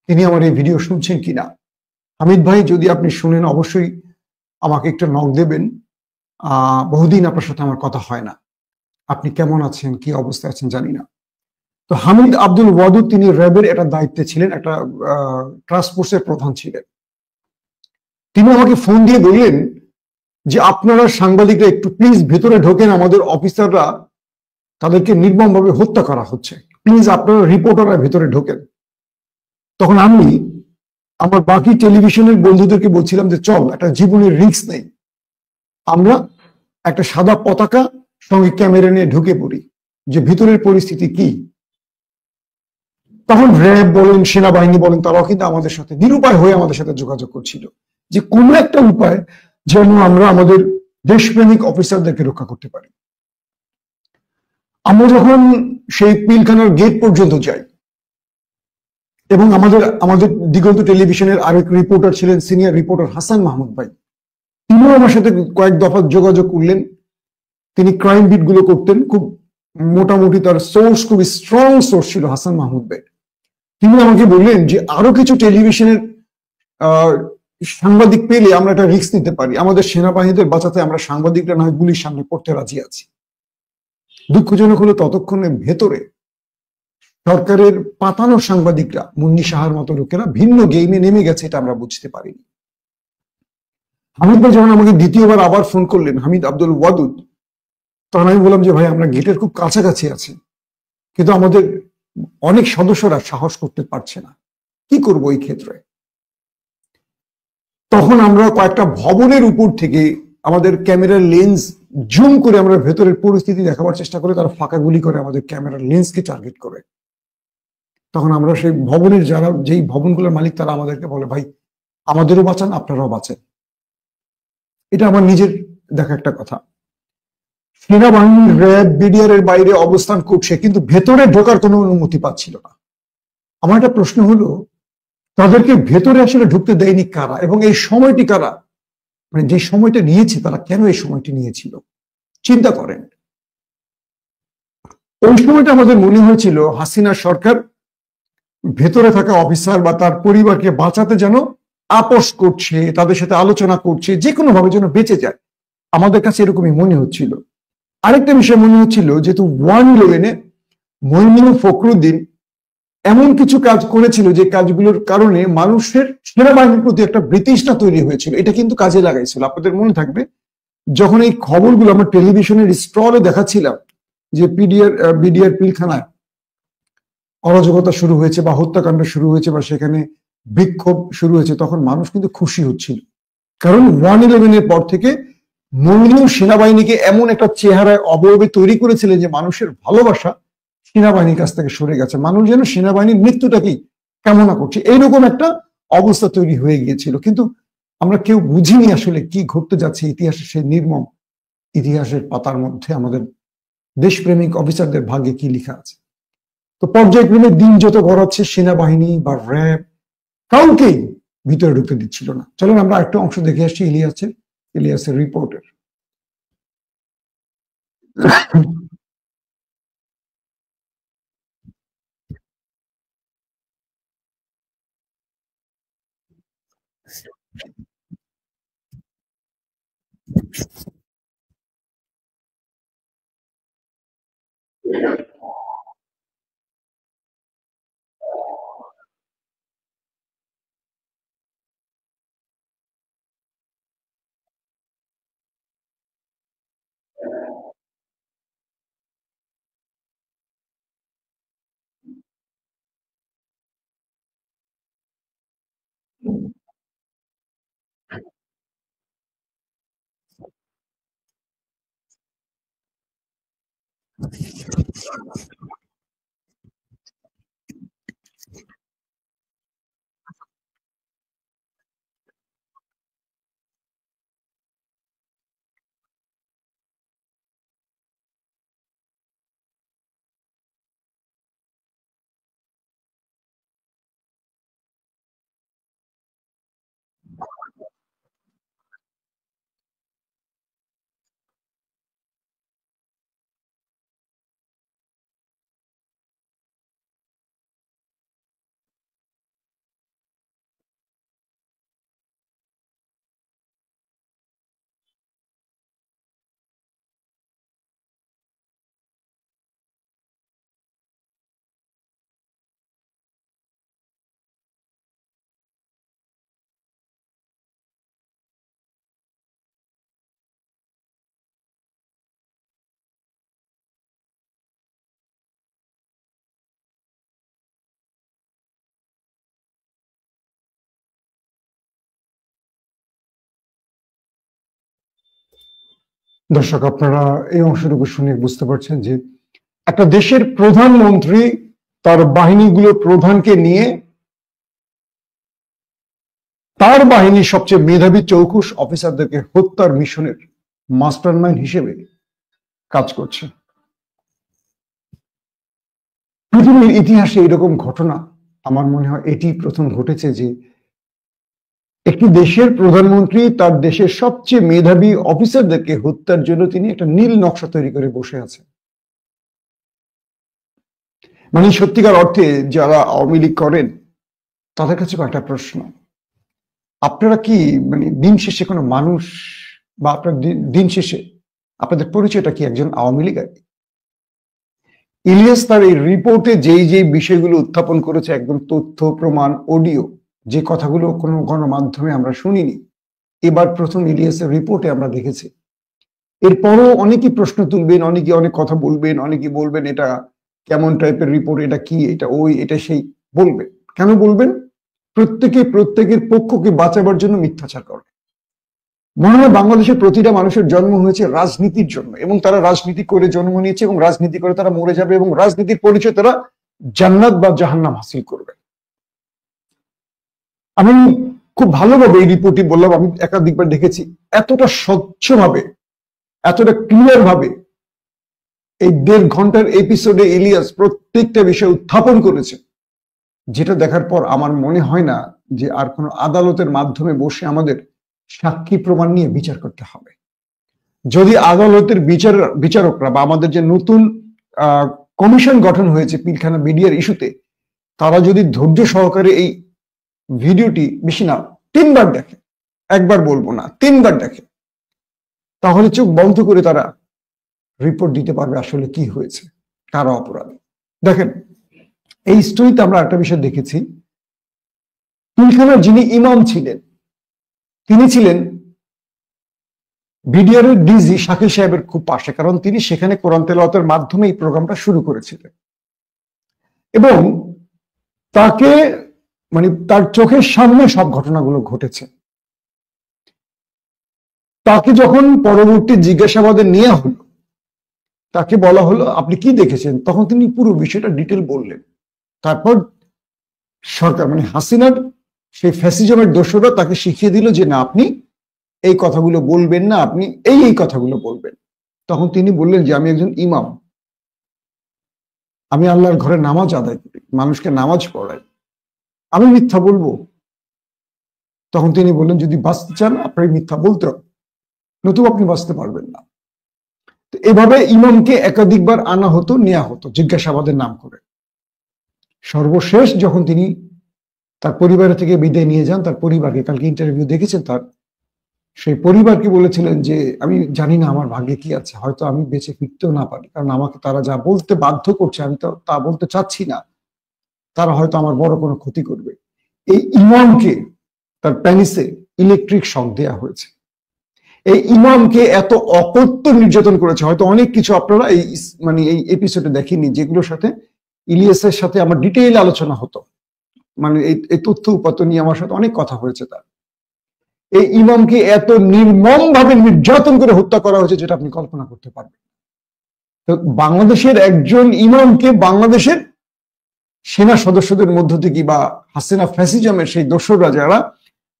তিনি আমার এই ভিডিও শুনছেন কিনা। হামিদ ভাই, যদি আপনি শুনেন অবশ্যই আমাকে একটু নক দেবেন। বহুদিন আপনার সাথে আমার কথা হয় না, আপনি কেমন আছেন, কি অবস্থায় আছেন জানি না। তো হামিদ আব্দুল ওয়াদুদ তিনি র্যাবের একটা দায়িত্বে ছিলেন, একটা টাস্ক ফোর্সের প্রধান ছিলেন। তিনি আমাকে ফোন দিয়ে বললেন যে আপনারা সাংবাদিকরা একটু প্লিজ ভেতরে ঢোকেন, আমাদের অফিসাররা তাদেরকে নির্মমভাবে হত্যা করা হচ্ছে, প্লিজ আপনারা রিপোর্টাররা ভেতরে ঢোকেন। তখন আমি আমার বাকি টেলিভিশনের বন্ধুদেরকে বলছিলাম যে চল, একটা জীবনের রিস্ক নেই, আমরা একটা সাদা পতাকা সঙ্গে ক্যামেরা নিয়ে ঢুকে পড়ি যে ভিতরের পরিস্থিতি কি। তখন র্যাব বলেন, সেনাবাহিনী বলেন, তারাও কিন্তু আমাদের সাথে নিরুপায় হয়ে আমাদের সাথে যোগাযোগ করছিল যে কোনো একটা উপায় যেন আমরা আমাদের দেশপ্রেমিক অফিসারদেরকে রক্ষা করতে পারি। আমরা যখন সেই পিলখানার গেট পর্যন্ত যাই এবং আমাদের দিগন্ত টেলিভিশনের আরেক রিপোর্টার ছিলেন সিনিয়র রিপোর্টার হাসান মাহমুদ ভাই, তিনিও আমার সাথে কয়েক দফা যোগাযোগ করলেন। তিনি ক্রাইম বিট গুলো করতেন, খুব মোটামুটি তার সোর্স খুবই স্ট্রং সোর্স ছিল হাসান মাহমুদ ভাই। তিনি আমাকে বললেন যে আরো কিছু টেলিভিশনের সাংবাদিক পেলে আমরা একটা রিস্ক নিতে পারি, আমাদের সেনাবাহিনীদের বাঁচাতে আমরা সাংবাদিকরা নয় গুলির সামনে পড়তে রাজি আছি। দুঃখজনক হলো ততক্ষণে ভেতরে সরকারের পাতানো সাংবাদিকরা, মুন্নি সাহার মতো লোকেরা ভিন্ন গেমে নেমে গেছে, এটা আমরা বুঝতে পারিনি। হামিদ ভাই যখন আমাকে দ্বিতীয়বার আবার ফোন করলেন, হামিদ আব্দুল ওয়াদুদ, তখন আমি বললাম যে ভাই আমরা গেটের খুব কাছাকাছি আছি, কিন্তু আমাদের অনেক সদস্যরা সাহস করতে পারছে না। কি করব এই ক্ষেত্রে? তখন আমরা কয়েকটা ভবনের উপর থেকে আমাদের ক্যামেরার লেন্স জুম করে আমরা ভেতরের পরিস্থিতি দেখাবার চেষ্টা করে, তারা ফাঁকা গুলি করে আমাদের ক্যামেরার লেন্সকে টার্গেট করে। তখন আমরা সেই ভবনের যারা, যেই ভবনগুলোর মালিক, তারা আমাদেরকে বলে, ভাই আমাদেরও বাঁচান, আপনারাও বাঁচেন। এটা আমার নিজের দেখা একটা কথা। সেনাবাহিনী, র্যাব, বিডিআর এর বাইরে অবস্থান করছে, কিন্তু ভেতরে ঢোকার কোনো অনুমতি পাচ্ছিল না। আমার একটা প্রশ্ন হলো, তাদেরকে ভেতরে আসলে ঢুকতে দেয়নি কারা, এবং এই সময়টি কারা, মানে যে সময়টা নিয়েছে তারা কেন এই সময়টি নিয়েছিল? চিন্তা করেন। ওই সময়টা আমাদের মনে হয়েছিল হাসিনা সরকার ভেতরে থাকা অফিসার বা তার পরিবারকে বাঁচাতে যেন আপোষ করছে, তাদের সাথে আলোচনা করছে, যে কোনো ভাবে যেন বেঁচে যায়। আমাদের কাছে এরকমই মনে হচ্ছিল। আরেকটা বিষয় মনে হচ্ছিল, যেহেতু 1/11-এ মইনুল ফখরুদ্দিন এমন কিছু কাজ করেছিল যে কাজগুলোর কারণে মানুষের সেনাবাহিনীর প্রতি একটা বিতৃষ্ণা তৈরি হয়েছিল, এটা কিন্তু কাজে লাগাইছিল। আপনাদের মনে থাকবে যখন এই খবরগুলো আমরা টেলিভিশনের স্টলে দেখাচ্ছিলাম যে বিডিআর পিলখানায় অরাজকতা শুরু হয়েছে বা হত্যাকাণ্ড শুরু হয়েছে বা সেখানে বিক্ষোভ শুরু হয়েছে, তখন মানুষ কিন্তু খুশি হচ্ছিল। কারণ 1/11-এর পর থেকে মইনুল সেনাবাহিনীকে এমন একটা চেহারায় অবয়বে তৈরি করেছিলেন যে মানুষের ভালোবাসা সেনাবাহিনীর কাছ থেকে সরে গেছে। মানুষ যেন সেনাবাহিনীর মৃত্যুটাকেই কামনা করছে, এইরকম একটা অবস্থা তৈরি হয়ে গিয়েছিল। কিন্তু আমরা কেউ বুঝিনি আসলে কি ঘটতে যাচ্ছে ইতিহাসের সেই নির্মম ইতিহাসের পাতার মধ্যে আমাদের দেশপ্রেমিক অফিসারদের ভাগ্যে কি লেখা আছে। তো পর্যায়ক্রমে দিন যত গড়াচ্ছে, সেনাবাহিনী বা র্যাব কাউকেই ভিতরে ঢুকতে দিচ্ছিল না। চলুন আমরা একটা অংশ দেখে আসছি ইলিয়াসের রিপোর্টের। দর্শক, আপনারা এই অংশটুকু শুনে বুঝতে পারছেন যে একটা দেশের প্রধানমন্ত্রী তার বাহিনীগুলোর প্রধানকে নিয়ে তার বাহিনীর সবচেয়ে মেধাবী চৌকুশ অফিসারদেরকে হত্যার মিশনের মাস্টারমাইন্ড হিসেবে কাজ করছে। পৃথিবীর ইতিহাসে এরকম ঘটনা আমার মনে হয় এটি প্রথম ঘটেছে যে একটি দেশের প্রধানমন্ত্রী তার দেশের সবচেয়ে মেধাবী অফিসারদেরকে হত্যার জন্য তিনি একটা নীল নকশা তৈরি করে বসে আছেন। মানে সত্যিকার অর্থে যারা আওয়ামী লীগ করেন তাদের কাছে একটা প্রশ্ন, আপনারা কি মানে দিন শেষে কোনো মানুষ, বা আপনার দিন শেষে আপনাদের পরিচয়টা কি একজন আওয়ামী লীগ? ইলিয়াস তার এই রিপোর্টে যেই বিষয়গুলো উত্থাপন করেছে, একদম তথ্য প্রমাণ অডিও, যে কথাগুলো কোনো গণমাধ্যমে আমরা শুনিনি, এবার প্রথম ইলিয়াসের রিপোর্টে আমরা দেখেছি। এরপরও অনেকেই প্রশ্ন তুলবেন, অনেকে অনেক কথা বলবেন, অনেকে বলবেন এটা কেমন টাইপের রিপোর্ট, এটা কি, এটা ওই, এটা সেই বলবে। কেন বলবেন? প্রত্যেকের পক্ষকে বাঁচাবার জন্য মিথ্যাচার করে। মনে হয় বাংলাদেশের প্রতিটা মানুষের জন্ম হয়েছে রাজনীতির জন্য, এবং তারা রাজনীতি করে জন্ম নিয়েছে এবং রাজনীতি করে তারা মরে যাবে, এবং রাজনীতির পরিচয় তারা জান্নাত বা জাহান্নাম হাসিল করবে। আমি খুব ভালোভাবে এই রিপোর্টটি বললাম, আমি একাধিকবার দেখেছি, এতটা স্বচ্ছভাবে, এতটা ক্লিয়ার ভাবে এই 1.5 ঘন্টার এপিসোডে ইলিয়াস প্রত্যেকটা বিষয় উত্থাপন করেছে, যেটা দেখার পর আমার মনে হয় না যে আর কোনো আদালতের মাধ্যমে বসে আমাদের সাক্ষী প্রমাণ নিয়ে বিচার করতে হবে। যদি আদালতের বিচারকরা বা আমাদের যে নতুন কমিশন গঠন হয়েছে পিলখানা বিডিআর ইস্যুতে, তারা যদি ধৈর্য সহকারে এই ভিডিওটি বেশি না 3 বার দেখে, একবার বলবো না 3 বার দেখে, তাহলে চোখ বন্ধ করে তারা রিপোর্ট দিতে পারবে আসলে কি হয়েছে, কারা অপরাধী। দেখেন, এই স্টোরিতে আমরা একটা বিষয় দেখেছি, পিলখানার যিনি ইমাম ছিলেন তিনি ছিলেন বিডিআর এর ডিজি শাকিল সাহেবের খুব পাশে, কারণ তিনি সেখানে কোরআন তেলাওয়াতের মাধ্যমে এই প্রোগ্রামটা শুরু করেছিলেন, এবং তাকে মানে তার চোখের সামনে সব ঘটনাগুলো ঘটেছে। তাকে যখন পরবর্তী জিজ্ঞাসাবাদে নেওয়া হলো, তাকে বলা হলো আপনি কি দেখেছেন, তখন তিনি পুরো বিষয়টা ডিটেল বললেন। তারপর সরকার মানে হাসিনার সেই ফ্যাসিজমের দোষরা তাকে শিখিয়ে দিল যে না, আপনি এই কথাগুলো বলবেন না, আপনি এই কথাগুলো বলবেন। তখন তিনি বললেন যে আমি একজন ইমাম, আমি আল্লাহর ঘরে নামাজ আদায় করি, মানুষকে নামাজ পড়াই, আমি মিথ্যা বলবো? তখন তিনি বললেন যদি বাঁচতে চান আপনার মিথ্যা বলতে হবে, নতুবা আপনি বাঁচতে পারবেন না। তো এভাবে ইমামকে একাধিকবার আনা হতো, নেওয়া হতো জিজ্ঞাসাবাদের নাম করে। সর্বশেষ যখন তিনি তার পরিবারের থেকে বিদায় নিয়ে যান, তার পরিবারকে, কালকে ইন্টারভিউ দেখেছেন তার, সেই পরিবারকে বলেছিলেন যে আমি জানি না আমার ভাগ্যে কি আছে, হয়তো আমি বেঁচে ফিরতেও না পারি, কারণ আমাকে তারা যা বলতে বাধ্য করছে আমি তো তা বলতে চাচ্ছি না, তারা হয়তো আমার বড় কোনো ক্ষতি করবে। এই ইমামকে তার প্যানিসে ইলেকট্রিক শক দেয়া হয়েছে। এই ইমামকে এত অকথ্য নির্যাতন করেছে, হয়তো অনেক কিছু আপনারা এই মানে এই এপিসোডে দেখেননি, যেগুলোর সাথে ইলিয়াসের সাথে আমার ডিটেইল আলোচনা হতো, মানে এই তথ্য উপাত্ত নিয়ে আমার সাথে অনেক কথা হয়েছে তার। এই ইমামকে এত নির্মম ভাবে নির্যাতন করে হত্যা করা হয়েছে যেটা আপনি কল্পনা করতে পারবেন। তো বাংলাদেশের একজন ইমামকে বাংলাদেশের সেনা সদস্যদের মধ্য থেকে বা হাসিনা ফ্যাসিজমের সেই দোসররা যারা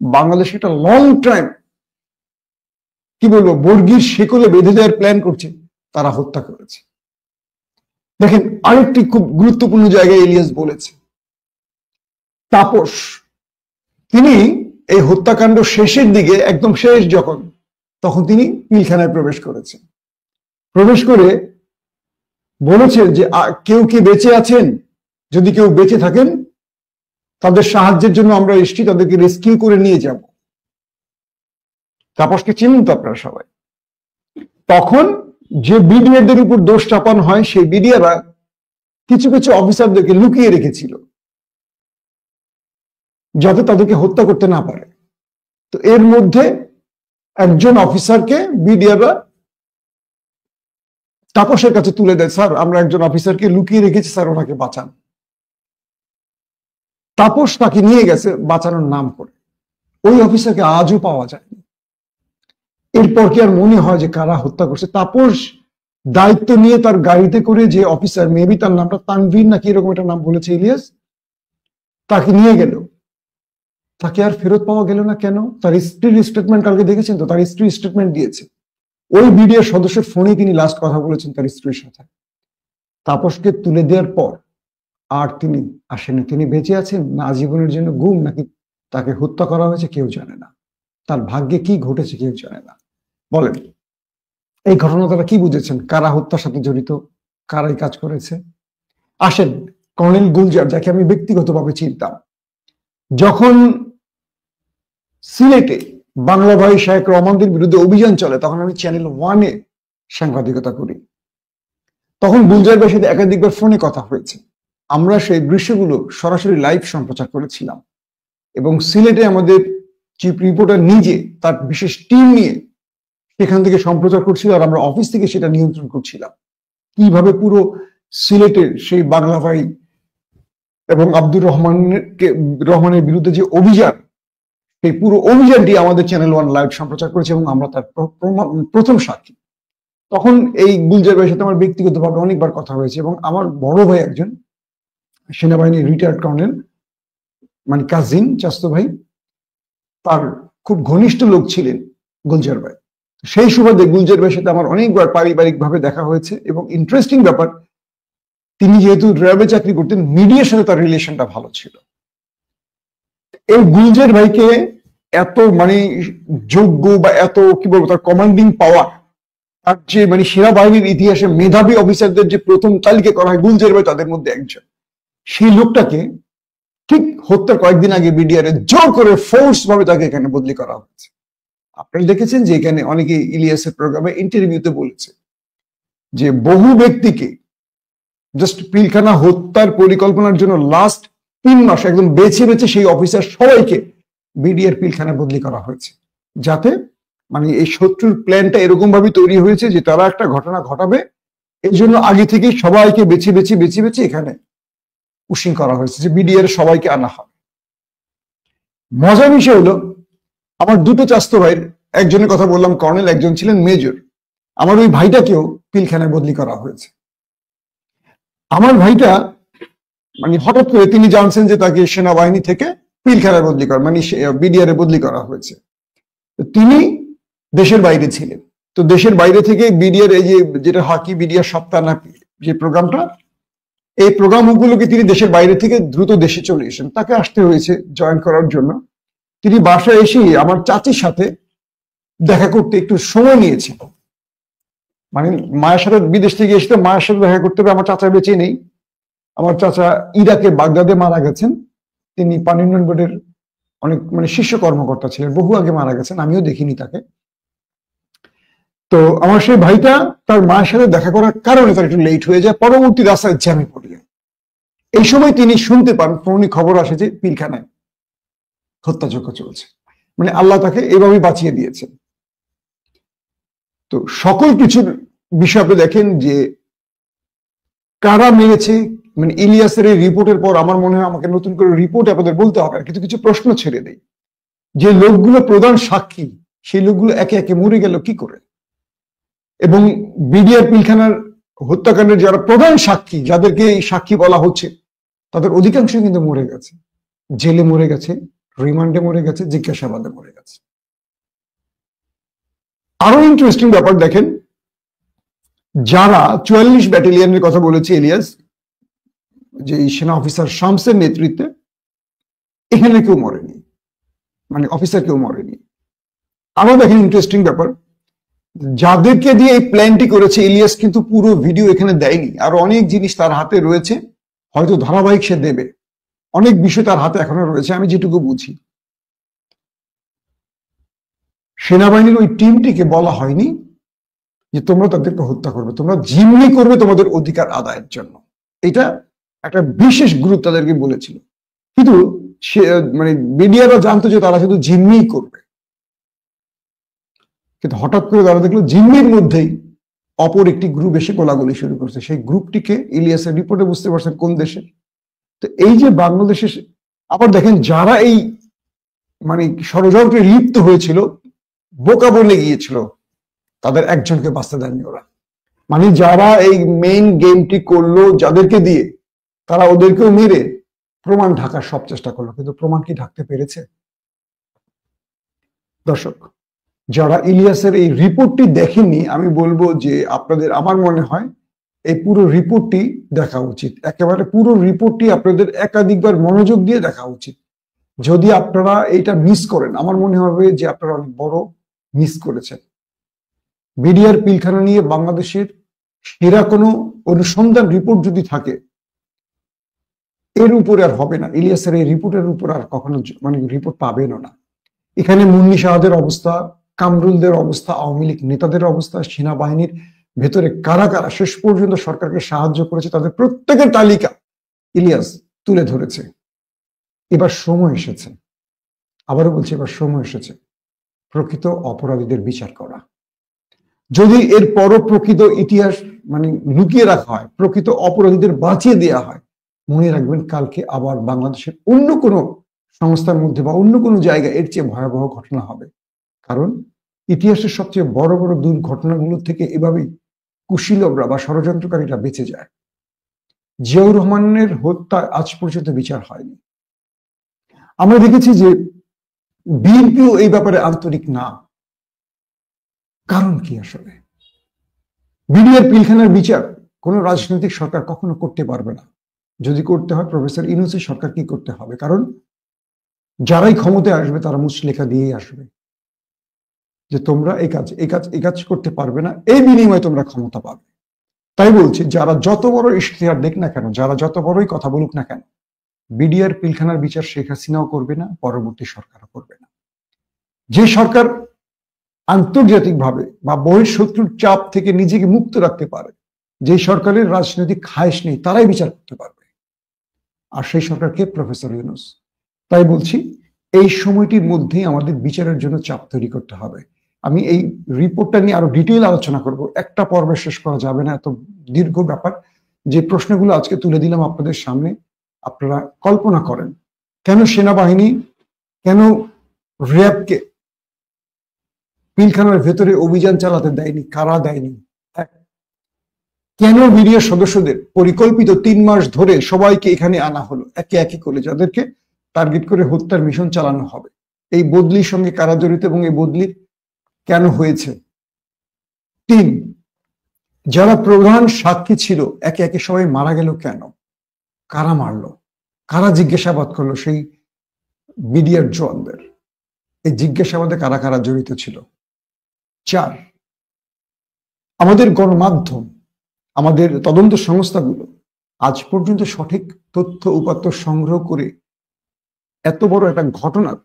বাংলাদেশে একটা লং টাইম কি বলবো বর্গীর শেকলে বেঁধে দেওয়ার প্ল্যান করছে, তারা হত্যা করেছে। দেখেন, আরেকটি খুব গুরুত্বপূর্ণ জায়গায় ইলিয়াস বলেছে, তাপস তিনি এই হত্যাকাণ্ড শেষের দিকে, একদম শেষ যখন, তখন তিনি পিলখানায় প্রবেশ করেছেন। প্রবেশ করে বলেছেন যে কেউ কি বেঁচে আছেন, যদি কেউ বেঁচে থাকেন তাদের সাহায্যের জন্য আমরা এসেছি, তাদেরকে রেস্কিউ করে নিয়ে যাব। তাপসকে চিনুন তো আপনারা সবাই। তখন যে বিডিআরদের উপর দোষ চাপানো হয়, সেই বিডিআররা কিছু কিছু অফিসারদেরকে লুকিয়ে রেখেছিল যাতে তাদেরকে হত্যা করতে না পারে। তো এর মধ্যে একজন অফিসারকে বিডিআররা তাপসের কাছে তুলে দেয়, স্যার আমরা একজন অফিসারকে লুকিয়ে রেখেছি, স্যার ওনাকে বাঁচান। তাপস তাকে নিয়ে গেছে বাঁচানোর নাম করে, ওই অফিসারকে আজও পাওয়া যায়নি। এরপর কি আর মনে হয় যে কারা হত্যা করছে? তাপস দায়িত্ব নিয়ে তার গাড়িতে করে যে অফিসার, মেবি তার নামটা তানভীর নাকি এরকম একটা নাম বলেছে ইলিয়াস, তাকে নিয়ে গেল, তাকে আর ফেরত পাওয়া গেল না কেন? তার স্ত্রীর স্টেটমেন্ট কালকে দেখেছেন তো, তার স্ত্রী স্টেটমেন্ট দিয়েছে, ওই বিডিআর সদস্যের ফোনে তিনি লাস্ট কথা বলেছেন তার স্ত্রীর সাথে। তাপসকে তুলে দেওয়ার পর আর তিনি আসেনি। তিনি বেঁচে আছেন না আজীবনের জন্য গুম, নাকি তাকে হত্যা করা হয়েছে কেউ জানে না, তার ভাগ্যে কি ঘটেছে কেউ জানে না। বলেন, এই ঘটনা তারা কি বুঝেছেন? কারা হত্যার সাথে জড়িত, কারাই কাজ করেছে? আসেন, কর্নেল গুলজার, যাকে আমি ব্যক্তিগতভাবে চিনতাম, যখন সিলেটে বাংলা ভাই শায়েখ রহমানদের বিরুদ্ধে অভিযান চলে, তখন আমি চ্যানেল 1-এ সাংবাদিকতা করি। তখন গুলজার ভাইয়ের সাথে একাধিকবার ফোনে কথা হয়েছে, আমরা সেই দৃশ্যগুলো সরাসরি লাইভ সম্প্রচার করেছিলাম, এবং সিলেটে আমাদের চিফ রিপোর্টার নিজে তার বিশেষ টিম নিয়ে সেখান থেকে সম্প্রচার করছিল, আর আমরা অফিস থেকে সেটা নিয়ন্ত্রণ করছিলাম। কিভাবে পুরো সিলেটের সেই বাংলা ভাই এবং আব্দুর রহমানের বিরুদ্ধে যে অভিযান, সেই পুরো অভিযানটি আমাদের চ্যানেল 1 লাইভ সম্প্রচার করেছে এবং আমরা তার প্রথম সাক্ষী। তখন এই গুলজার ভাইয়ের সাথে আমার ব্যক্তিগতভাবে অনেকবার কথা হয়েছে এবং আমার বড় ভাই একজন সেনাবাহিনীর রিটায়ার্ড কর্নেল, মানে কাজিন চাস্তো ভাই, তার খুব ঘনিষ্ঠ লোক ছিলেন গুলজার ভাই। সেই সুবাদে গুলজার ভাইয়ের সাথে আমার অনেকবার পারিবারিক ভাবে দেখা হয়েছে এবং ইন্টারেস্টিং ব্যাপার, তিনি যেহেতু র্যাবে চাকরি করতেন, মিডিয়ার সাথে তার রিলেশনটা ভালো ছিল। এই গুলজার ভাইকে এত মানে যোগ্য বা এত কি বলবো, তার কমান্ডিং পাওয়ার, তার যে মানে সেনাবাহিনীর ইতিহাসে মেধাবী অফিসারদের যে প্রথম তালিকা করা হয়, গুলজার ভাই তাদের মধ্যে একজন। সেই লোকটাকে ঠিক হত্যার কয়েকদিন আগে বিডিআরে জোর করে ফোর্স ভাবে তাকে এখানে বদলি করা হয়েছে। আপনারা দেখেছেন যে এখানে অনেকে ইলিয়াসের প্রোগ্রামে ইন্টারভিউতে বলেছে যে বহু ব্যক্তিকে জাস্ট পিলখানা হত্যার পরিকল্পনার জন্য লাস্ট 3 মাস একদম বেছে বেছে সেই অফিসার সবাইকে বিডিআর পিলখানা বদলি করা হয়েছে, যাতে মানে এই শত্রুর প্ল্যানটা এরকম ভাবে তৈরি হয়েছে যে তারা একটা ঘটনা ঘটাবে, এই জন্য আগে থেকে সবাইকে বেছে বেছে বেছে বেছে এখানে পুশিং করা হয়েছে যে বিডিআর সবাইকে আনা হবে। মজার বিষয় হলো, আমার দুটো চাস্তো ভাইয়ের, একজনের কথা বললাম কর্নেল, একজন ছিলেন মেজর। আমার ওই ভাইটাকেও পিলখানায় বদলি করা হয়েছে। আমার ভাইটা মানে হঠাৎ করে তিনি জানছেন যে তাকে সেনাবাহিনী থেকে পিলখানায় বদলি করা, মানে বিডিআর বদলি করা হয়েছে। তিনি দেশের বাইরে ছিলেন, তো দেশের বাইরে থেকে বিডিআর এই যে যেটা হাকি বিডিআর সপ্তাহ না যে প্রোগ্রামটা, এই প্রোগ্রামগুলোকে তিনি দেশের বাইরে থেকে দ্রুত দেশে চলে এসেছেন, তাকে আসতে হয়েছে জয়েন করার জন্য। তিনি বাসায় এসে আমার চাচির সাথে দেখা করতে একটু সময় নিয়েছিল, মানে মায়ের সাথে বিদেশ থেকে এসে মায়ের সাথে দেখা করতে হবে। আমার চাচা বেঁচে নেই, আমার চাচা ইরাকে বাগদাদে মারা গেছেন, তিনি পানি উন্নয়ন বোর্ডের অনেক মানে শীর্ষ কর্মকর্তা ছিলেন, বহু আগে মারা গেছেন, আমিও দেখিনি তাকে। তো আমার সেই ভাইটা তার মায়ের সাথে দেখা করার কারণে তার একটু লেট হয়ে যায়, পরবর্তী রাস্তায় জ্যামে পড়ে যায়। এই সময় তিনি শুনতে পান, ফোনে খবর আসে যে পিলখানায় হত্যাযজ্ঞ চলছে, মানে আল্লাহ তাকে এভাবে বাঁচিয়ে দিয়েছেন। তো সকল কিছুর বিষয় আপনি দেখেন যে কারা মেরেছে, মানে ইলিয়াসের এই রিপোর্টের পর আমার মনে হয় আমাকে নতুন করে রিপোর্ট আপনাদের বলতে হবে, কিন্তু কিছু প্রশ্ন ছেড়ে দেই। যে লোকগুলো প্রধান সাক্ষী, সেই লোকগুলো একে একে মরে গেল কি করে? এবং বিডিআর পিলখানার হত্যাকাণ্ডের যারা প্রধান সাক্ষী, যাদেরকে এই সাক্ষী বলা হচ্ছে, তাদের অধিকাংশ কিন্তু মরে গেছে, জেলে মরে গেছে, রিমান্ডে মরে গেছে, জিজ্ঞাসাবাদে মরে গেছে। আরো ইন্টারেস্টিং ব্যাপার দেখেন, যারা 44 ব্যাটালিয়নের কথা বলেছে ইলিয়াস, যে সেনা অফিসার শামসের নেতৃত্বে, এখানে কেউ মরেনি, মানে অফিসার কেউ মরেনি। আরো দেখেন ইন্টারেস্টিং ব্যাপার, যাদেরকে দিয়ে এই প্ল্যানটি করেছে ইলিয়াস কিন্তু পুরো ভিডিও এখানে দেয়নি, আর অনেক জিনিস তার হাতে রয়েছে, হয়তো ধারাবাহিক সে দেবে, অনেক বিষয় তার হাতে এখনো রয়েছে। আমি যেটুকু বুঝি, সেনাবাহিনীর ওই টিমটিকে বলা হয়নি যে তোমরা তাদেরকে হত্যা করবে, তোমরা জিম্মি করবে তোমাদের অধিকার আদায়ের জন্য। এটা একটা বিশেষ গুরুত্ব তাদেরকে বলেছিল, কিন্তু সে মানে বিডিআরও জানতো যে তারা শুধু জিম্মি করবে, কিন্তু হঠাৎ করে তারা দেখলো জিম্মির মধ্যেই অপর একটি গ্রুপ এসে গোলাগুলি শুরু করছে। সেই গ্রুপটিকে ইলিয়াসের রিপোর্টে বুঝতে পারছেন কোন দেশে। তো এই যে বাংলাদেশে, আবার দেখেন যারা এই মানে ষড়যন্ত্রে লিপ্ত হয়েছিল, বোকা বলে গিয়েছিল, তাদের একজনকে বাঁচতে দেয়নি ওরা। মানে যারা এই মেইন গেমটি করলো যাদেরকে দিয়ে, তারা ওদেরকেও মেরে প্রমাণ ঢাকার সব চেষ্টা করলো, কিন্তু প্রমাণ কি ঢাকতে পেরেছে? দর্শক, যারা ইলিয়াসের এই রিপোর্টটি দেখেননি, আমি বলবো যে আপনাদের, আমার মনে হয় এই পুরো রিপোর্টটি দেখা উচিত, একেবারে পুরো রিপোর্টটি আপনাদের একাধিকবার মনোযোগ দিয়ে দেখা উচিত। যদি আপনারা এইটা মিস করেন, আমার মনে হবে যে আপনারা অনেক বড় মিস করেছেন। বিডিআর পিলখানা নিয়ে বাংলাদেশের সেরা কোনো অনুসন্ধান রিপোর্ট যদি থাকে, এর উপরে আর হবে না, ইলিয়াসের এই রিপোর্টের উপর আর কখনো মানে রিপোর্ট পাবেনও না। এখানে মুন্নি শাহদের অবস্থা, কামরুলদের অবস্থা, আওয়ামী লীগ নেতাদের অবস্থা, সেনাবাহিনীর ভেতরে কারা কারা শেষ পর্যন্ত সরকারকে সাহায্য করেছে, তাদের প্রত্যেকের তালিকা ইলিয়াস তুলে ধরেছে। এবার সময় এসেছে, আবারও বলছি, এবার সময় এসেছে প্রকৃত অপরাধীদের বিচার করা। যদি এর পরও প্রকৃত ইতিহাস মানে লুকিয়ে রাখা হয়, প্রকৃত অপরাধীদের বাঁচিয়ে দেওয়া হয়, মনে রাখবেন কালকে আবার বাংলাদেশের অন্য কোনো সংস্থার মধ্যে বা অন্য কোনো জায়গায় এর চেয়ে ভয়াবহ ঘটনা হবে। কারণ ইতিহাসের সবচেয়ে বড় বড় দুর্ঘটনাগুলো থেকে এভাবেই কুশীলবরা বা ষড়যন্ত্রকারীরা বেঁচে যায়। জিয়াউর রহমানের হত্যা আজ পর্যন্ত বিচার হয়নি। আমরা দেখেছি যে বিএনপিও এই ব্যাপারে আন্তরিক না। কারণ কি আসলে? বিডিআর পিলখানার বিচার কোন রাজনৈতিক সরকার কখনো করতে পারবে না। যদি করতে হয় প্রফেসর ইউনূসের সরকার কি করতে হবে? কারণ যারাই ক্ষমতায় আসবে তারা মুচলেখা দিয়েই আসবে যে তোমরা এই কাজ করতে পারবে না, এই বিনিময়ে তোমরা ক্ষমতা পাবে। তাই বলছি, যারা যত বড় ইশতেহার দেখ না কেন, যারা যত বড়ই কথা বলুক না কেন, বিডিআর পিলখানার বিচার শেখ হাসিনাও করবে না, পরবর্তী সরকারও করবে না। যে সরকার আন্তর্জাতিকভাবে বা বহিঃশত্রুর চাপ থেকে নিজেকে মুক্ত রাখতে পারে, যে সরকারের রাজনৈতিক খায়েশ নেই, তারাই বিচার করতে পারবে। আর সেই সরকারকে প্রফেসর ইউনূস। তাই বলছি, এই সময়টির মধ্যেই আমাদের বিচারের জন্য চাপ তৈরি করতে হবে। আমি এই রিপোর্টটা নিয়ে আরো ডিটেইল আলোচনা করব, একটা পর্বে শেষ করা যাবে না, এত দীর্ঘ ব্যাপার। যে প্রশ্নগুলো আজকে তুলে দিলাম আপনাদের সামনে, আপনারা কল্পনা করেন কেন সেনাবাহিনী, কেন র্যাবকে পিলখানার ভেতরে অভিযান চালাতে দেয়নি, কারা দেয়নি? কেন বিডিআর সদস্যদের পরিকল্পিত 3 মাস ধরে সবাইকে এখানে আনা হলো, একে একে করে যাদেরকে টার্গেট করে হত্যার মিশন চালানো হবে? এই বদলির সঙ্গে কারা জড়িত এবং এই বদলি কেন হয়েছে? 3, যারা প্রধান সাক্ষী ছিল একে একে সবাই মারা গেল কেন? কারা মারলো? কারা জিজ্ঞাসাবাদ করলো সেই বিডিআর জওয়ানদের? এই জিজ্ঞাসাবাদে কারা কারা জড়িত ছিল? 4, আমাদের গণমাধ্যম, আমাদের তদন্ত সংস্থাগুলো আজ পর্যন্ত সঠিক তথ্য উপাত্ত সংগ্রহ করে এত বড় একটা ঘটনার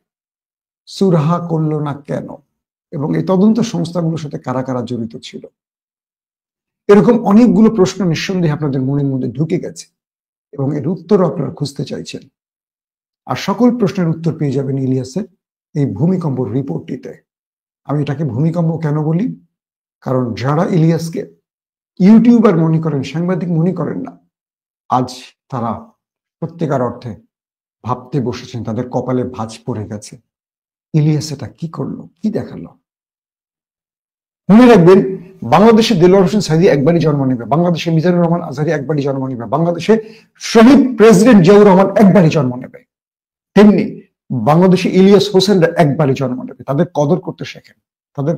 সুরাহা করলো না কেন? এবং এই তদন্ত সংস্থাগুলোর সাথে কারা কারা জড়িত ছিল? এরকম অনেকগুলো প্রশ্ন নিঃসন্দেহে আপনাদের মনের মধ্যে ঢুকে গেছে এবং এর উত্তরও আপনারা খুঁজতে চাইছেন। আর সকল প্রশ্নের উত্তর পেয়ে যাবেন ইলিয়াসের এই ভূমিকম্প রিপোর্টটিতে। আমি এটাকে ভূমিকম্প কেন বলি? কারণ যারা ইলিয়াসকে ইউটিউবার মনে করেন, সাংবাদিক মনে করেন না, আজ তারা সত্যিকার অর্থে ভাবতে বসেছেন, তাদের কপালে ভাঁজ পড়ে গেছে। ইলিয়াস এটা কি করলো, কি দেখালো? মনে রাখবেন, বাংলাদেশে দেলোয়ার হোসেন সাঈদী একবারই জন্ম নেবে, বাংলাদেশে মিজানুর রহমান আজহারী একবারই জন্ম নেবে, বাংলাদেশে শহীদ প্রেসিডেন্ট জিয়াউর রহমান একবারই জন্ম নেবে। তেমনি বাংলাদেশে ইলিয়াস হোসেনরা একবারই জন্ম নেবে। তাদের কদর করতে শেখেন, তাদের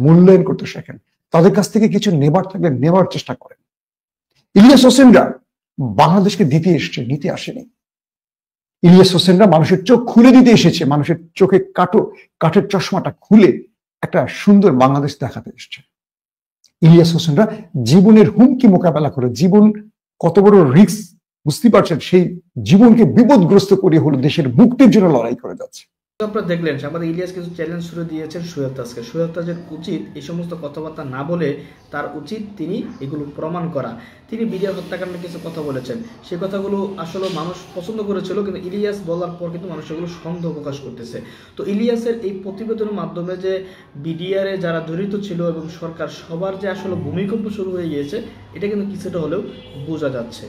মূল্যায়ন করতে শেখেন, তাদের কাছ থেকে কিছু নেবার থাকলে নেবার চেষ্টা করেন। ইলিয়াস হোসেনরা বাংলাদেশকে দিতে এসছে, নিতে আসেনি। ইলিয়াস হোসেনরা মানুষের চোখ খুলে দিতে এসেছে, মানুষের চোখে কাঠের চশমাটা খুলে একটা সুন্দর বাংলাদেশ দেখাতে এসছে। ইলিয়াস হোসেনরা জীবনের হুমকি মোকাবেলা করে, জীবন কত বড় রিস্ক বুঝতে পারছেন, সেই জীবনকে বিপদগ্রস্ত করে হলো দেশের মুক্তির জন্য লড়াই করে যাচ্ছে। আপনারা দেখলেন আমাদের ইলিয়াস কিছু চ্যালেঞ্জ শুরু দিয়েছেন সোহেল তাজকে। সোহেল তাজের উচিত এই সমস্ত কথাবার্তা না বলে তার উচিত তিনি এগুলো প্রমাণ করা। তিনি বিডিআর হত্যাকাণ্ডে কিছু কথা বলেছেন, সেই কথাগুলো আসলে মানুষ পছন্দ করেছিল, কিন্তু ইলিয়াস বলার পর কিন্তু মানুষ এগুলো সন্দেহ প্রকাশ করতেছে। তো ইলিয়াসের এই প্রতিবেদনের মাধ্যমে যে বিডিআরে যারা জড়িত ছিল এবং সরকার সবার যে আসলে ভূমিকম্প শুরু হয়ে গিয়েছে, এটা কিন্তু কিছুটা হলেও বোঝা যাচ্ছে।